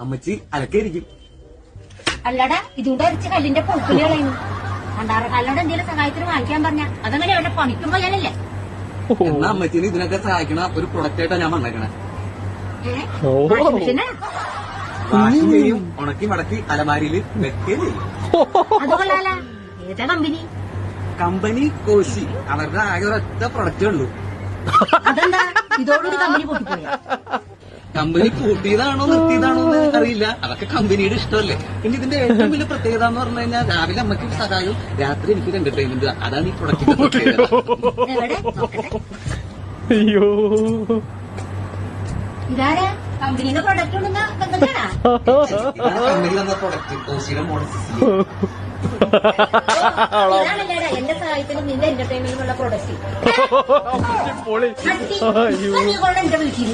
അമ്മച്ചി അലക്കായിരിക്കും. അല്ലടാ ഇതുകൊണ്ട് അരച്ച് കല്ലിന്റെ പൊക്കില് കളയുന്നു. കല്ലോട് എന്തെങ്കിലും സഹായത്തിന് വാങ്ങിക്കാൻ പറഞ്ഞ അതങ്ങനെ അവിടെ പണിക്കും പോയാലല്ലേ. എന്നാ അമ്മച്ചിന് ഇതിനൊക്കെ സഹായിക്കണ ഒരു പ്രൊഡക്റ്റ് ആയിട്ടാ ഞാൻ വന്നേക്കണേ. വാഷിംഗ് ചെയ്യും, ഉണക്കി മടക്കി അലമാരിയിൽ വെക്കുകയും ചെയ്യും. അത് കൊള്ളാല. ഏതാ കമ്പനി? കമ്പനി കോശി. അവരുടെ ആകെ ഒരൊറ്റ പ്രൊഡക്റ്റേ ഉള്ളൂ. അതെന്താ ഇതോടുകൂടി കമ്പനി പൊട്ടിപ്പോയ? കമ്പനി കൂട്ടിയതാണോ നിർത്തിയതാണോ എന്ന് അറിയില്ല. അതൊക്കെ കമ്പനിയുടെ ഇഷ്ടമല്ലേ. പിന്നെ ഇതിന്റെ ഏറ്റവും വലിയ പ്രത്യേകത എന്ന് പറഞ്ഞു കഴിഞ്ഞാൽ രാവിലെ അമ്മയ്ക്ക് സഹായവും രാത്രി എനിക്കൊരു എന്റർടൈൻമെന്റ്. അതാണ് ഈ പ്രൊഡക്റ്റിന്റെ പ്രത്യേകത. എവിടെ നോക്കട്ടെ. അയ്യോ ഇതാരാ കമ്പനിയുടെ പ്രൊഡക്റ്റ് ഉണ്ടെന്നാ ബന്ധപ്പെടാ? കമ്പനി തന്ന പ്രൊഡക്റ്റ് കോശിയുടെ മോഡൽ. ഇതാണല്ലേടാ എന്റെ സഹായത്തിനും നിന്റെ എന്റർടൈൻമെന്റിനുള്ള പ്രൊഡക്റ്റ്. പൊളി. എന്റെ വീട്ടിൽ